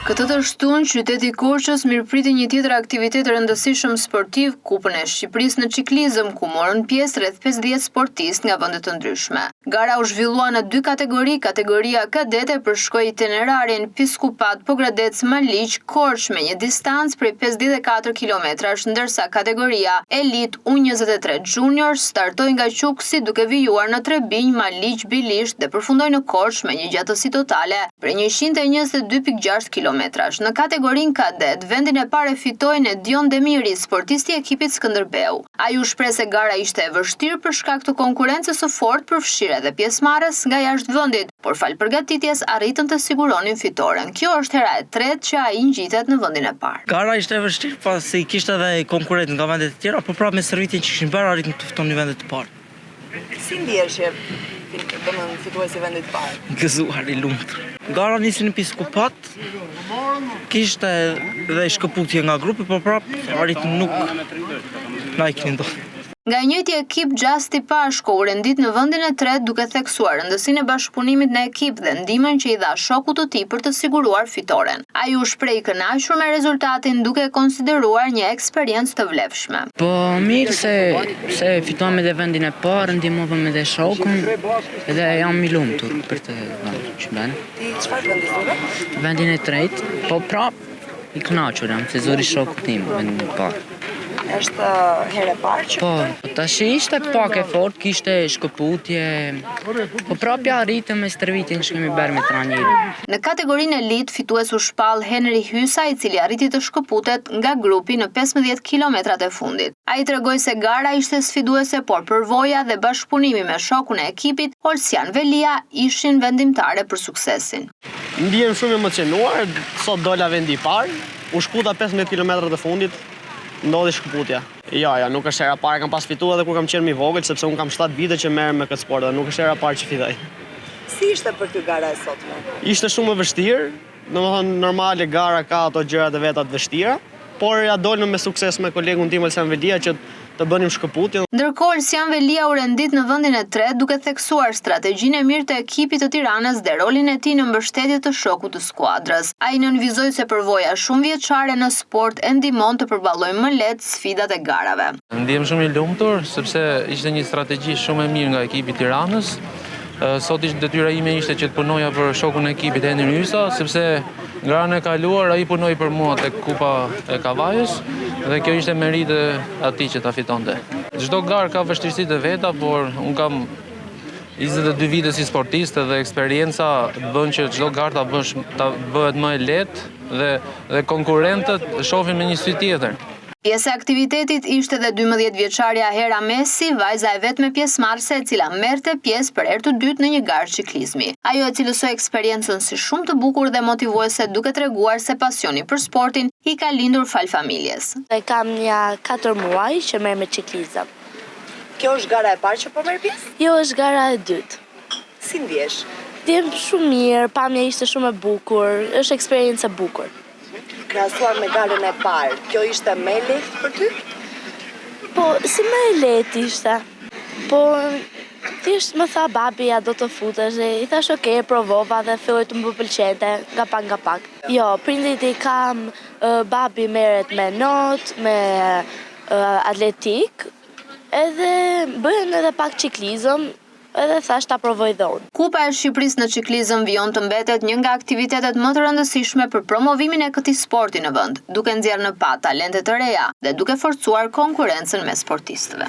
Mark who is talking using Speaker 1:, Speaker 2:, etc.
Speaker 1: Këtë të shtunë, qyteti Korçës mirëpriti një tjetër aktivitet rëndësishëm sportiv, Kupën e Shqipërisë në ciklizëm, ku morën pjesë rreth 50 sportistë nga vende të ndryshme. Gara u zhvillua në 2 kategori, kategoria kadete përshkoi itinerarin Piskupat Pogradec Maliq Korçë me një distancë prej 54 kilometrash, ndërsa kategoria Elit U23 Junior startoi nga Quksi duke vijuar në Trebinj, Maliq, Bilisht dhe përfundoi në Korçë me një gjatësi totale prej 122.6 km. Në kategorinë kadet, vendin e parë fitoi Nedion Demiri, sportisti i ekipit Skënderbeu. Ai u shpreh se gara ishte e vështirë për shkak të konkurrencës së fortë përfshirë edhe pjesëmarrës nga jashtë vendit, por fal përgatitjes arritën të siguronin fitoren. Kjo është hera e tretë që ai ngjitet në vendin e parë.
Speaker 2: Gara ishte e vështirë pasi kishte edhe konkurrentë nga vendet e tjera, por prapë me servitin që kishin bërë arritën të fitonin vendet e parë.
Speaker 3: Si ndihesh që fituesi vendit të parë?
Speaker 2: Gëzuar, i lumtur. Gara nisi në Piskupat, kishte dhe shkëputje nga grupi, por prapë arritën nuk na i keni ndodhur.
Speaker 1: Nga njëjti ekip, Gjasti Pashko u rendit në vendin e tretë duke theksuar rëndësinë e bashkëpunimit në ekip dhe ndihmën që i dha shokut të tij për të siguruar fitoren. Ai u shpreh i kënaqur me rezultatin duke e konsideruar një eksperiencë të vlefshme.
Speaker 4: Po mirë se fituam edhe vendin e parë, ndihmova edhe shokun dhe jam i lumtur për të që bën.
Speaker 3: Ti çfarë vendi thua?
Speaker 4: Vendin e tretë, po prapë i kënaqur jam se zori shokut tim vendin e parë.
Speaker 3: Është herë e parë që
Speaker 4: Po tash ishte pak e fortë, kishte shkëputje, po prapë arritëm me stërvitin që kemi bërë me Tranjel.
Speaker 1: Në kategorinë elit, fitues u shpall Henry Hysa, i cili arriti të shkëputet nga grupi në 15 kilometrat e fundit. Ai tregoi se gara ishte sfiduese, por përvoja dhe bashkëpunimi me shokun e ekipit, Olsian Velia, ishin vendimtare për suksesin.
Speaker 5: Ndihem shumë emocionuar, sot dola vendi i parë, u shkuta 15 kilometrat e fundit. Ndodhi shkëputja. Ja, nuk është hera e parë, kam pas fituar edhe kur kam qenë më i vogël, sepse unë kam 7 vite që merrem me këtë sport dhe nuk është hera e parë që fitoj.
Speaker 3: Si ishte për ty gara e sotme?
Speaker 5: Ishte shumë e vështirë, domethënë normale gara ka ato gjërat e veta të vështira, por ja dolëm me sukses me kolegun tim Olsian Velia që të bënim shkëputjen.
Speaker 1: Ndërkohë Olsian Velia u rendit në vendin e tretë duke theksuar strategjinë e mirë të ekipit të Tiranës dhe rolin e tij në mbështetje të shokut të skuadrës. Ai nënvizoi se përvoja shumë vjeçare në sport e ndihmon të përballojë më lehtë sfidat e garave.
Speaker 6: Ndihem shumë i lumtur sepse ishte një strategji shumë e mirë nga ekipi i Tiranës. Sot detyra ime ishte që të punoja për shokun e ekipit Henry Hysa, sepse garën e kaluar ai punoi për mua tek Kupa e Kavajës dhe kjo ishte merit e atij që ta fitonte. Çdo garë ka vështirësitë e veta, por un kam 22 vite si sportist dhe eksperjenca bën që çdo garë ta bëhet më e lehtë dhe konkurrentët shohin me një sy tjetër.
Speaker 1: Pjesë e aktivitetit ishte dhe 12 vjeçarja Hera Messi, vajza e vetme pjesëmarrëse e cila merrte pjesë për herë të dytë në një garë ciklizmi. Ajo e cilësoi eksperiencën si shumë të bukur dhe motivuese duke treguar se pasioni për sportin i ka lindur fal familjes.
Speaker 7: Kam një 4 muaj që merr me ciklizëm.
Speaker 3: Kjo është gara e parë që po merr pjesë?
Speaker 7: Jo, është gara e dytë.
Speaker 3: Si ndihesh?
Speaker 7: Ndihem shumë mirë, pamja ishte shumë e bukur, është eksperiencë e bukur.
Speaker 3: Krahasuar me garën e parë, kjo ishte më e lehtë për ty?
Speaker 7: Po, si më e lehtë ishte. Po, thjesht më tha babi, a do të futesh dhe i thash okay, provova dhe filloi të më pëlqente nga pak. Jo, prindit i kam, babi merret me not, me atletik, edhe bëhen edhe pak ciklizëm, edhe thash ta provoj dhe unë.
Speaker 1: Kupa e Shqipërisë në ciklizëm vijon të mbetet një nga aktivitetet më të rëndësishme për promovimin e këtij sporti në vend, duke nxjerrë në pa talente të reja dhe duke forcuar konkurrencën mes sportistëve.